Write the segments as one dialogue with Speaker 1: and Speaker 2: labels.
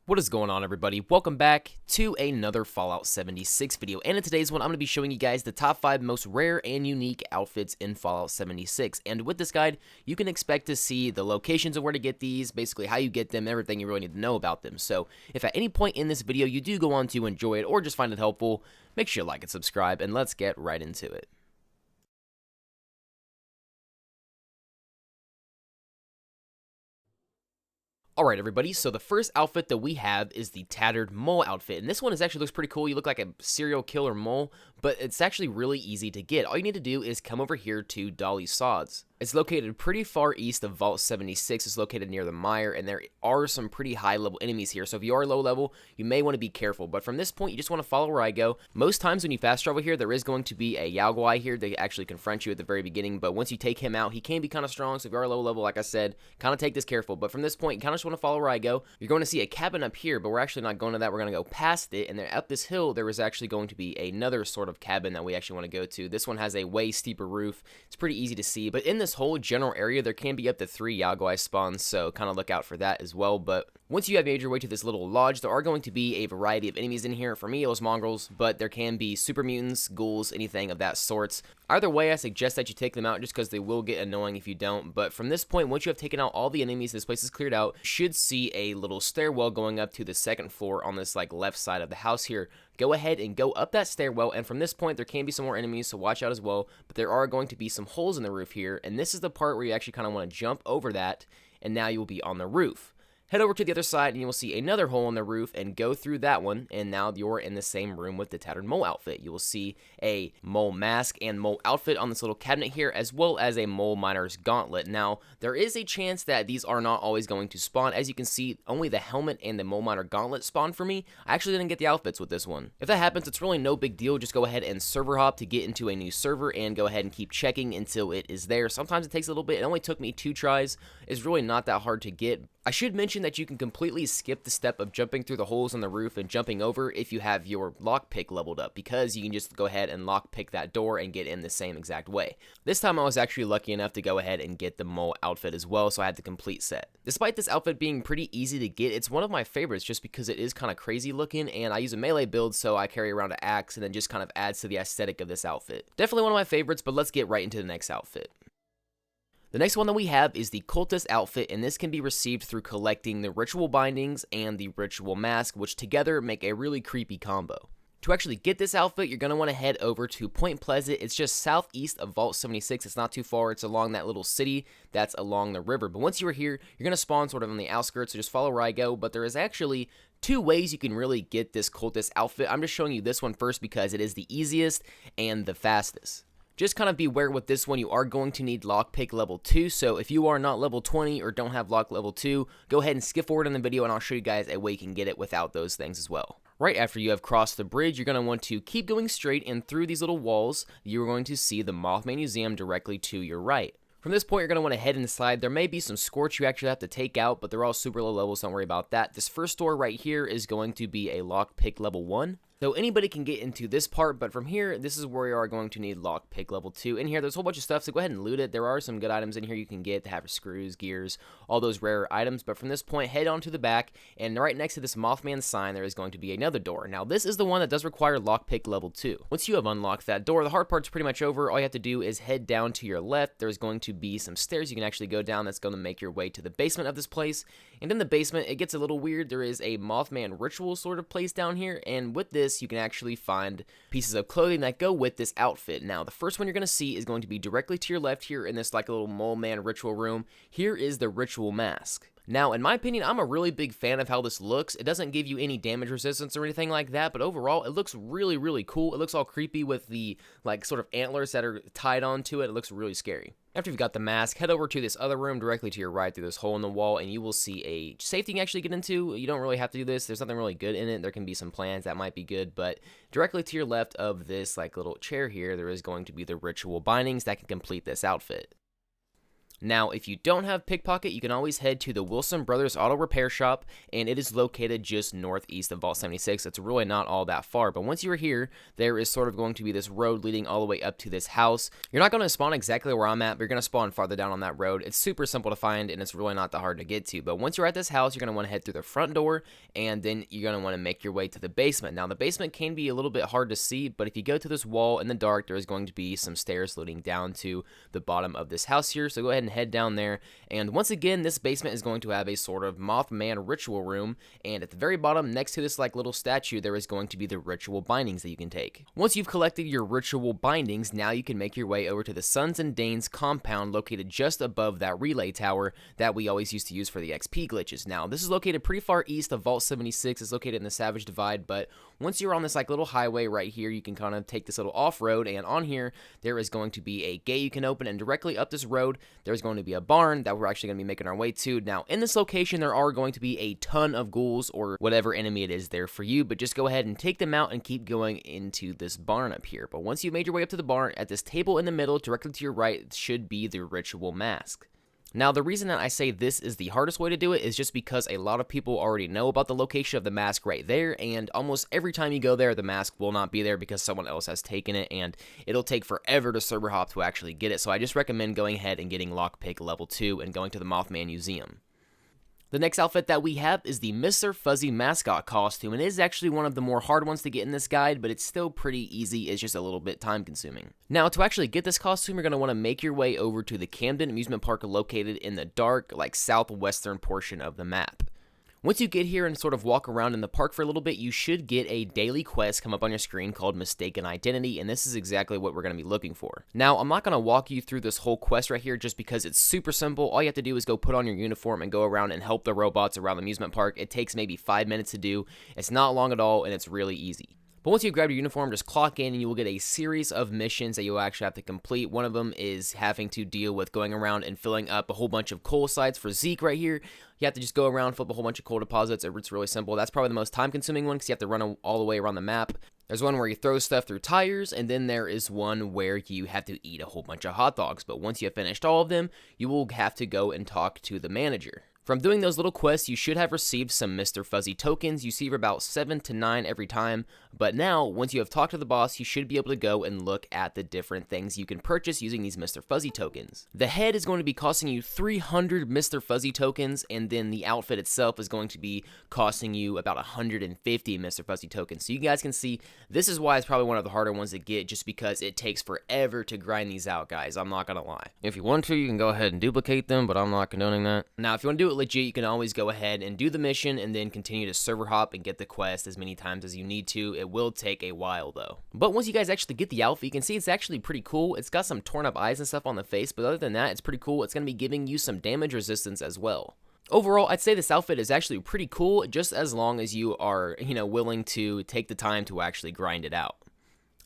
Speaker 1: What is going on, everybody? Welcome back to another Fallout 76 video, and in today's one I'm going to be showing you guys the top 5 most rare and unique outfits in Fallout 76. And with this guide you can expect to see the locations of where to get these, basically how you get them, everything you really need to know about them. So if at any point in this video you do go on to enjoy it or just find it helpful, make sure you like and subscribe, and let's get right into it. Alright everybody, so the first outfit that we have is the Tattered Mole outfit, and this one actually looks pretty cool. You look like a serial killer mole, but it's actually really easy to get. All you need to do is come over here to Dolly Sods. It's located pretty far east of Vault 76. It's located near the mire, and there are some pretty high level enemies here, so if you are low level, you may want to be careful. But from this point, you just want to follow where I go. Most times when you fast travel here, there is going to be a Yaogwai here. They actually confront you at the very beginning, but once you take him out, he can be kind of strong, so if you are low level, like I said, kind of take this careful. But from this point, you kind of just want to follow where I go. You're going to see a cabin up here, but we're actually not going to that. We're going to go past it, and then up this hill, there is actually going to be another sort of cabin that we actually want to go to. This one has a way steeper roof. It's pretty easy to see, but in this whole general area, there can be up to 3 Yaogwai spawns, so kind of look out for that as well. But once you have made your way to this little lodge, there are going to be a variety of enemies in here. For me, it was mongrels, but there can be super mutants, ghouls, anything of that sorts. Either way, I suggest that you take them out just because they will get annoying if you don't. But from this point, once you have taken out all the enemies, this place is cleared out, you should see a little stairwell going up to the second floor on this left side of the house here. Go ahead and go up that stairwell, and from this point, there can be some more enemies, so watch out as well. But there are going to be some holes in the roof here, and this is the part where you actually kind of want to jump over that, and now you will be on the roof. Head over to the other side and you will see another hole in the roof, and go through that one, and now you're in the same room with the Tattered Mole outfit. You will see a mole mask and mole outfit on this little cabinet here, as well as a mole miner's gauntlet. Now, there is a chance that these are not always going to spawn. As you can see, only the helmet and the mole miner gauntlet spawned for me. I actually didn't get the outfits with this one. If that happens, it's really no big deal. Just go ahead and server hop to get into a new server, and go ahead and keep checking until it is there. Sometimes it takes a little bit. It only took me 2 tries. It's really not that hard to get. I should mention that you can completely skip the step of jumping through the holes on the roof and jumping over if you have your lockpick leveled up, because you can just go ahead and lockpick that door and get in the same exact way. This time I was actually lucky enough to go ahead and get the mole outfit as well, so I had the complete set. Despite this outfit being pretty easy to get, it's one of my favorites just because it is kind of crazy looking, and I use a melee build, so I carry around an axe, and then just kind of adds to the aesthetic of this outfit. Definitely one of my favorites, but let's get right into the next outfit. The next one that we have is the Cultists Outfit, and this can be received through collecting the ritual bindings and the ritual mask, which together make a really creepy combo. To actually get this outfit, you're going to want to head over to Point Pleasant. It's just southeast of Vault 76. It's not too far. It's along that little city that's along the river. But once you are here, you're going to spawn sort of on the outskirts, so just follow where I go. But there is actually 2 ways you can really get this Cultist outfit. I'm just showing you this one first because it is the easiest and the fastest. Just kind of beware with this one, you are going to need lockpick level 2, so if you are not level 20 or don't have lock level 2, go ahead and skip forward in the video and I'll show you guys a way you can get it without those things as well. Right after you have crossed the bridge, you're going to want to keep going straight, and through these little walls, you're going to see the Mothman Museum directly to your right. From this point, you're going to want to head inside. There may be some scorch you actually have to take out, but they're all super low levels, so don't worry about that. This first door right here is going to be a lockpick level 1. So anybody can get into this part, but from here, this is where you are going to need lockpick level 2. In here, there's a whole bunch of stuff, so go ahead and loot it. There are some good items in here you can get to have screws, gears, all those rare items. But from this point, head on to the back, and right next to this Mothman sign, there is going to be another door. Now, this is the one that does require lockpick level 2. Once you have unlocked that door, the hard part's pretty much over. All you have to do is head down to your left. There's going to be some stairs you can actually go down that's going to make your way to the basement of this place. And in the basement, it gets a little weird. There is a Mothman ritual sort of place down here, and with this, you can actually find pieces of clothing that go with this outfit. Now, the first one you're going to see is going to be directly to your left here in this like a little mole man ritual room. Here is the ritual mask. Now, in my opinion, I'm a really big fan of how this looks. It doesn't give you any damage resistance or anything like that, but overall, it looks really, really cool. It looks all creepy with the, sort of antlers that are tied onto it. It looks really scary. After you've got the mask, head over to this other room directly to your right through this hole in the wall, and you will see a safety you can actually get into. You don't really have to do this. There's nothing really good in it. There can be some plans that might be good, but directly to your left of this, little chair here, there is going to be the ritual bindings that can complete this outfit. Now, if you don't have pickpocket, you can always head to the Wilson Brothers Auto Repair Shop, and it is located just northeast of Vault 76. It's really not all that far, but once you are here, there is sort of going to be this road leading all the way up to this house. You're not going to spawn exactly where I'm at, but you're going to spawn farther down on that road. It's super simple to find, and it's really not that hard to get to, but once you're at this house, you're going to want to head through the front door, and then you're going to want to make your way to the basement. Now, the basement can be a little bit hard to see, but if you go to this wall in the dark, there is going to be some stairs leading down to the bottom of this house here, so go ahead and head down there. And once again, this basement is going to have a sort of Mothman ritual room, and at the very bottom, next to this like little statue, there is going to be the ritual bindings that you can take. Once you've collected your ritual bindings, now you can make your way over to the Sons and Danes compound located just above that relay tower that we always used to use for the XP glitches. Now, this is located pretty far east of Vault 76. It's located in the Savage Divide, but once you're on this like little highway right here, you can kind of take this little off-road, and on here, there is going to be a gate you can open, and directly up this road, there's going to be a barn that we're actually going to be making our way to. Now, in this location, there are going to be a ton of ghouls or whatever enemy it is there for you, but just go ahead and take them out and keep going into this barn up here. But once you've made your way up to the barn, at this table in the middle, directly to your right, should be the ritual mask. Now, the reason that I say this is the hardest way to do it is just because a lot of people already know about the location of the mask right there, and almost every time you go there, the mask will not be there because someone else has taken it, and it'll take forever to server hop to actually get it, so I just recommend going ahead and getting Lockpick level 2 and going to the Mothman Museum. The next outfit that we have is the Mr. Fuzzy Mascot costume, and it is actually one of the more hard ones to get in this guide, but it's still pretty easy. It's just a little bit time consuming. Now, to actually get this costume, you're going to want to make your way over to the Camden Amusement Park located in the dark, like southwestern portion of the map. Once you get here and sort of walk around in the park for a little bit, you should get a daily quest come up on your screen called Mistaken Identity, and this is exactly what we're going to be looking for. Now, I'm not going to walk you through this whole quest right here just because it's super simple. All you have to do is go put on your uniform and go around and help the robots around the amusement park. It takes maybe 5 minutes to do. It's not long at all, and it's really easy. But once you grab your uniform, just clock in and you will get a series of missions that you'll actually have to complete. One of them is having to deal with going around and filling up a whole bunch of coal sites for Zeke right here. You have to just go around, fill up a whole bunch of coal deposits. It's really simple. That's probably the most time-consuming one because you have to run all the way around the map. There's one where you throw stuff through tires, and then there is one where you have to eat a whole bunch of hot dogs. But once you have finished all of them, you will have to go and talk to the manager. From doing those little quests, you should have received some Mr. Fuzzy tokens. You receive about 7 to 9 every time, but now, once you have talked to the boss, you should be able to go and look at the different things you can purchase using these Mr. Fuzzy tokens. The head is going to be costing you 300 Mr. Fuzzy tokens, and then the outfit itself is going to be costing you about 150 Mr. Fuzzy tokens. So you guys can see, this is why it's probably one of the harder ones to get, just because it takes forever to grind these out, guys. I'm not gonna lie. If you want to, you can go ahead and duplicate them, but I'm not condoning that. Now, if you want to do it legit, you can always go ahead and do the mission and then continue to server hop and get the quest as many times as you need to. It will take a while though. But once you guys actually get the outfit, you can see it's actually pretty cool. It's got some torn up eyes and stuff on the face, but other than that, it's pretty cool. It's going to be giving you some damage resistance as well. Overall, I'd say this outfit is actually pretty cool, just as long as you are, willing to take the time to actually grind it out.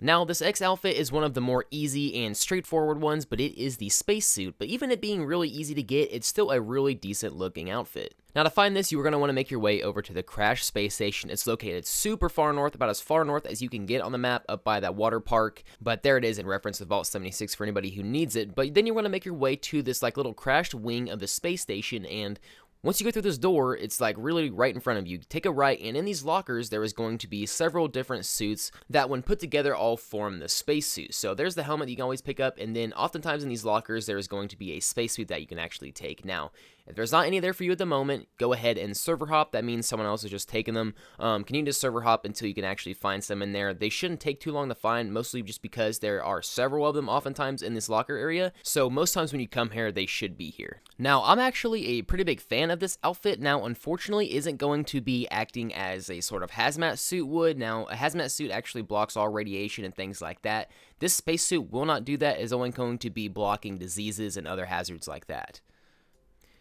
Speaker 1: Now, this X outfit is one of the more easy and straightforward ones, but it is the spacesuit. But even it being really easy to get, it's still a really decent looking outfit. Now, to find this, you are going to want to make your way over to the Crash Space Station. It's located super far north, about as far north as you can get on the map, up by that water park. But there it is in reference to Vault 76 for anybody who needs it. But then you're going to make your way to this like little crashed wing of the space station, and once you go through this door, it's like really right in front of you. Take a right, and in these lockers, there is going to be several different suits that when put together all form the spacesuit. So there's the helmet you can always pick up, and then oftentimes in these lockers, there is going to be a spacesuit that you can actually take. Now, if there's not any there for you at the moment, go ahead and server hop. That means someone else is just taking them. Continue to server hop until you can actually find some in there. They shouldn't take too long to find, mostly just because there are several of them oftentimes in this locker area. So most times when you come here, they should be here. Now, I'm actually a pretty big fan of this outfit. Now, unfortunately, isn't going to be acting as a sort of hazmat suit would. Now, a hazmat suit actually blocks all radiation and things like that. This spacesuit will not do that. It's only going to be blocking diseases and other hazards like that.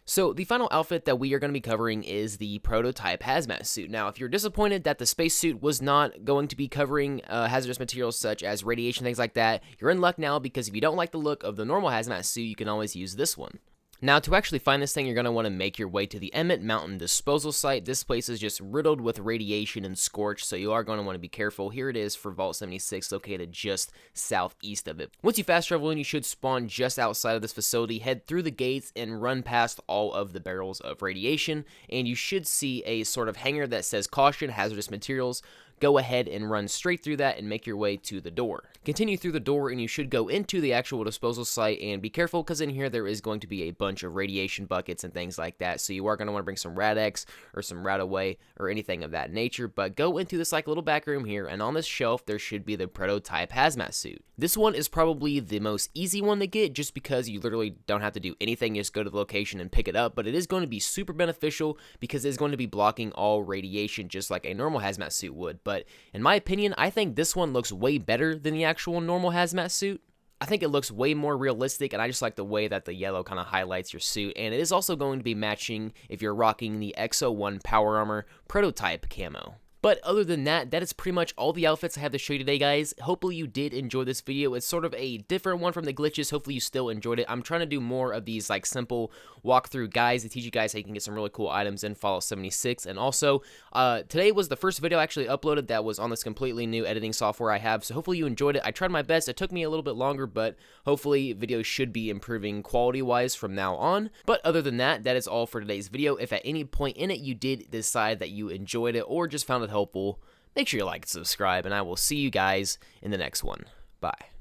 Speaker 1: So the final outfit that we are going to be covering is the prototype hazmat suit. Now, if you're disappointed that the spacesuit was not going to be covering hazardous materials such as radiation, things like that, you're in luck now, because if you don't like the look of the normal hazmat suit, you can always use this one. Now, to actually find this thing, you're going to want to make your way to the Emmett Mountain disposal site. This place is just riddled with radiation and scorch, so you are going to want to be careful. Here it is for Vault 76, located just southeast of it. Once you fast travel in, you should spawn just outside of this facility, head through the gates, and run past all of the barrels of radiation, and you should see a sort of hangar that says Caution, Hazardous Materials. Go ahead and run straight through that and make your way to the door. Continue through the door and you should go into the actual disposal site, and be careful because in here there is going to be a bunch of radiation buckets and things like that, so you are going to want to bring some Rad-X or some Rad-Away or anything of that nature. But go into this like little back room here, and on this shelf there should be the prototype Hazmat Suit. This one is probably the most easy one to get just because you literally don't have to do anything, you just go to the location and pick it up, but it is going to be super beneficial because it's going to be blocking all radiation just like a normal Hazmat Suit would. But in my opinion, I think this one looks way better than the actual normal Hazmat Suit. I think it looks way more realistic, and I just like the way that the yellow kind of highlights your suit, and it is also going to be matching if you're rocking the X01 Power Armor prototype camo. But other than that, that is pretty much all the outfits I have to show you today, guys. Hopefully you did enjoy this video. It's sort of a different one from the glitches. Hopefully you still enjoyed it. I'm trying to do more of these like simple walkthrough guides to teach you guys how you can get some really cool items in Fallout 76. And also, today was the first video I actually uploaded that was on this completely new editing software I have. So hopefully you enjoyed it. I tried my best. It took me a little bit longer, but hopefully videos should be improving quality-wise from now on. But other than that, that is all for today's video. If at any point in it you did decide that you enjoyed it or just found it helpful, make sure you like and subscribe, and I will see you guys in the next one. Bye.